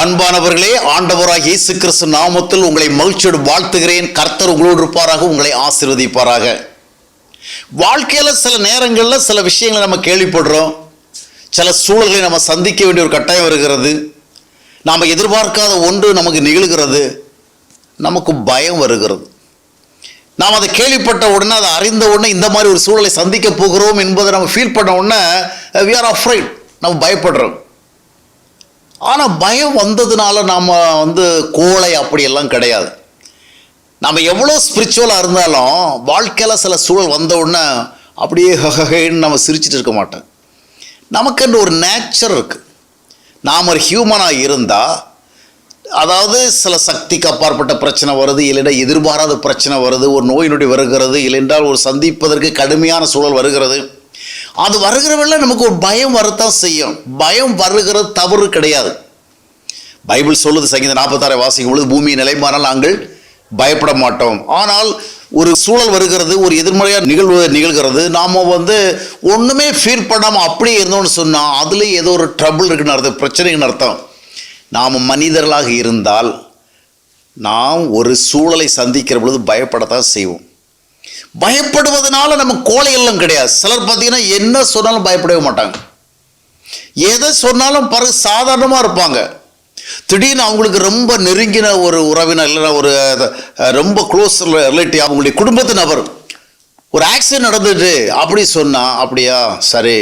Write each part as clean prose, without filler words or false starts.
அன்பானவர்களே, ஆண்டவராகிய இயேசு கிறிஸ்து நாமத்தில் உங்களை மகிழ்ச்சியோடு வாழ்த்துகிறேன். கர்த்தர் உங்களோடு இருப்பாராக, உங்களை ஆசீர்வதிப்பாராக. வாழ்க்கையில் சில நேரங்களில் சில விஷயங்களை நம்ம கேள்விப்படுறோம். சில சூழல்களை நம்ம சந்திக்க வேண்டிய ஒரு கட்டாயம் வருகிறது. நாம் எதிர்பார்க்காத ஒன்று நமக்கு நிகழ்கிறது. நமக்கு பயம் வருகிறது. நாம் அதை கேள்விப்பட்ட உடனே, அதை அறிந்த உடனே இந்த மாதிரி ஒரு சூழலை சந்திக்க போகிறோம் என்பதை நம்ம ஃபீல் பண்ண உடனே we are afraid, நம்ம பயப்படுறோம். ஆனால் பயம் வந்ததுனால நாம் கோழை அப்படியெல்லாம் கிடையாது. நம்ம எவ்வளோ ஸ்பிரிச்சுவலாக இருந்தாலும் வாழ்க்கையில் சில சூழல் வந்த உடனே அப்படியே ஹஹன்னு நம்ம சிரிச்சிட்டு இருக்க மாட்டோம். நமக்குன்னு ஒரு நேச்சர் இருக்குது. நாம் ஒரு ஹியூமனாக இருந்தால், அதாவது சில சக்திக்கு அப்பாற்பட்ட பிரச்சனை வருது, இல்லைன்னா எதிர்பாராத பிரச்சனை வருது, ஒரு நோய் நொடி வருகிறது, இல்லைன்றால் ஒரு சந்திப்பதற்கு கடுமையான சூழல் வருகிறது. அது வருகிறவள்ள நமக்கு ஒரு பயம் வரத்தான் செய்யும். பயம் வருகிறது தவறு கிடையாது. பைபிள் சொல்லுது, சங்கீதம் 46 வாசிக்கும் பொழுது, பூமியை நிலைமானால் நாங்கள் பயப்பட மாட்டோம். ஆனால் ஒரு சூழல் வருகிறது, ஒரு எதிர்மறையாக நிகழ்கிறது. நாம் ஒன்றுமே ஃபீல் பண்ணாமல் அப்படியே இருந்தோம்னு சொன்னால் அதுலேயே ஏதோ ஒரு ட்ரபிள் இருக்குன்னு அர்த்தம், பிரச்சனைன்னு அர்த்தம். நாம் மனிதர்களாக இருந்தால் நாம் ஒரு சூழலை சந்திக்கிற பொழுது பயப்படத்தான் செய்வோம். பயப்படுவதனால நம்ம கோழையெல்லாம் கிடையாது. சிலர் பார்த்தீங்கன்னா என்ன சொன்னாலும் பயப்படவே மாட்டாங்க. எதை சொன்னாலும் பிறகு சாதாரணமாக இருப்பாங்க. திடீர்னு அவங்களுக்கு ரொம்ப நெருங்கின ஒரு உறவினர், இல்லைன்னா ஒரு ரொம்ப க்ளோஸ் ரிலேட்டிவ், அவங்களுடைய குடும்பத்து நபர் ஒரு ஆக்சிடென்ட் நடந்துட்டு அப்படி சொன்னால், அப்படியா, சரி,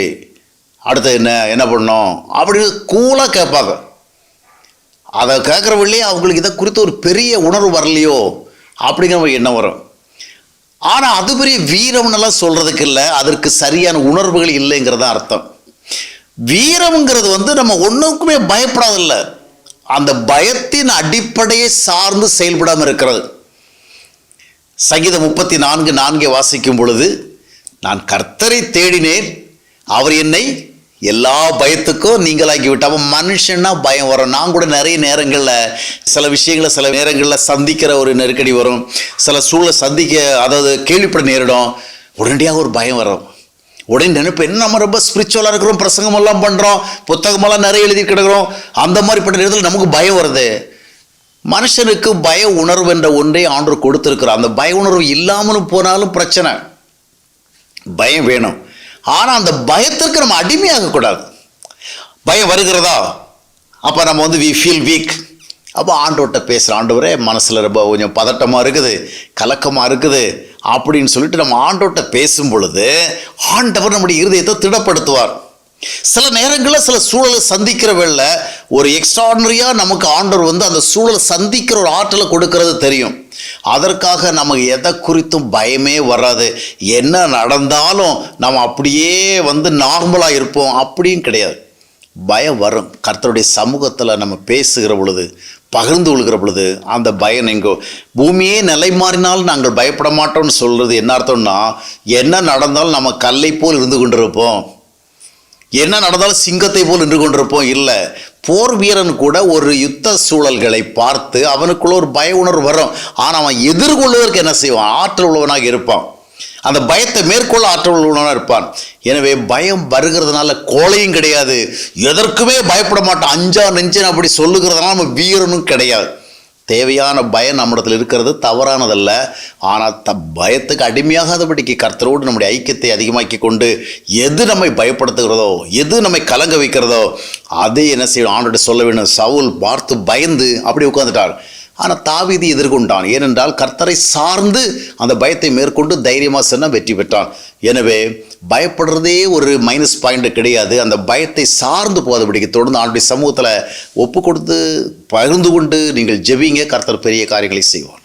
அடுத்து என்ன பண்ணோம் அப்படின்னு கூலாக கேட்பாங்க. அதை கேட்குறவள்ளே அவங்களுக்கு இதை குறித்து ஒரு பெரிய உணர்வு வரலையோ அப்படிங்கிற எண்ணம் வரும். ஆனால் அது பெரிய வீரம்னெல்லாம் சொல்கிறதுக்கு இல்லை, அதற்கு சரியான உணர்வுகள் இல்லைங்கிறதான் அர்த்தம். வீரம்ங்கிறது நம்ம ஒன்றுக்குமே பயப்படாதில்லை, அந்த பயத்தின் அடிப்படையை சார்ந்து செயல்படாமல் இருக்கிறது. சங்கீதம் 34:4 வாசிக்கும் பொழுது, நான் கர்த்தரை தேடினேன், அவர் என்னை எல்லா பயத்துக்கும் நீங்களாக்கி விட்டு. அவன் மனுஷன்னா பயம் வரும். நான் கூட நிறைய நேரங்களில் சில விஷயங்களை சில நேரங்களில் சந்திக்கிற ஒரு நெருக்கடி வரும், சில சூழலை அதாவது கேள்விப்பட நேரிடும். உடனடியாக ஒரு பயம் வரும். உடனே நினைப்பேன், என்ன நம்ம ரொம்ப ஸ்பிரிச்சுவலாக இருக்கிறோம், பிரசங்கமெல்லாம் பண்ணுறோம், புத்தகமெல்லாம் நிறைய எழுதி கிடக்கிறோம், அந்த மாதிரிப்பட்ட நேரத்தில் நமக்கு பயம் வருது. மனுஷனுக்கு பய உணர்வு என்ற ஒன்றே ஆண்டவர் கொடுத்துருக்குறோம். அந்த பய உணர்வு இல்லாமலும் போனாலும் பிரச்சனை. பயம் வேணும். ஆனால் அந்த பயத்திற்கு நம்ம அடிமையாகக்கூடாது. பயம் வருகிறதா, அப்போ நம்ம we feel weak. அப்போ ஆண்டவர்கிட்ட பேசுகிறோம், ஆண்டவரே மனசில் ரொம்ப கொஞ்சம் பதட்டமாக இருக்குது, கலக்கமாக இருக்குது அப்படின்னு சொல்லிட்டு நம்ம ஆண்டவர்கிட்ட பேசும் பொழுது ஆண்டவர் நம்முடைய இருதயத்தை திடப்படுத்துவார். சில நேரங்களில் சில சூழலை சந்திக்கிற வேளை ஒரு எக்ஸ்ட்ராடனரியாக நமக்கு ஆண்டவர் அந்த சூழலை சந்திக்கிற ஒரு ஆற்றலை கொடுக்கறது தெரியும். அதற்காக நமக்கு எதை குறித்தும் பயமே வராது. என்ன நடந்தாலும் நம்ம அப்படியே நார்மலாக இருப்போம் அப்படின்னு கிடையாது. பயம் வரும். கர்த்தருடைய சமூகத்தில் நம்ம பேசுகிற பொழுது, பகிர்ந்து கொள்கிற பொழுது அந்த பயம் எங்கோ. பூமியே நிலை மாறினாலும் நாங்கள் பயப்பட மாட்டோம்னு சொல்கிறது என்ன அர்த்தம்னா, என்ன நடந்தாலும் நம்ம கல்லை போல் இருந்து கொண்டிருப்போம், என்ன நடந்தாலும் சிங்கத்தை போல் நின்று கொண்டிருப்போம். இல்லை, போர் வீரன் கூட ஒரு யுத்த சூழல்களை பார்த்து அவனுக்குள்ள ஒரு பய உணர்வு வரும். ஆனால் அவன் எதிர்கொள்வதற்கு என்ன செய்வான், ஆற்றல் உள்ளவனாக இருப்பான். அந்த பயத்தை மேற்கொள்ள ஆற்றல் உள்ளவனாக இருப்பான். எனவே பயம் வருகிறதுனால கோழையும் கிடையாது, எதற்குமே பயப்பட மாட்டான், அஞ்சா நெஞ்சன் அப்படி சொல்லுகிறதுனால நம்ம வீரனும் கிடையாது. தேவையான பயம் நம்மிடத்தில் இருக்கிறது தவறானதல்ல. ஆனால் பயத்துக்கு அடிமையாகாதபடிக்கு கர்த்தரோடு நம்முடைய ஐக்கியத்தை அதிகமாக்கி கொண்டு, எது நம்மை பயப்படுத்துகிறதோ, எது நம்மை கலங்க வைக்கிறதோ அதை என்ன செய்யணும், ஆண்டவர்கிட்ட சொல்ல வேண்டும். சவுல் பார்த்து பயந்து அப்படி உட்கார்ந்துட்டார். ஆனால் தாவீது எதிர்கொண்டான். ஏனென்றால் கர்த்தரை சார்ந்து அந்த பயத்தை மேற்கொண்டு தைரியமாக சென்ன வெற்றி பெற்றான். எனவே பயப்படுறதே ஒரு மைனஸ் பாயிண்ட் கிடையாது. அந்த பயத்தை சார்ந்து போகாதபடிக்கு தொடர்ந்து ஆண்டுடைய சமூகத்தில் ஒப்பு கொடுத்து பகிர்ந்து கொண்டு நீங்கள் ஜெபிங்க. கர்த்தர் பெரிய காரியங்களை செய்வார்.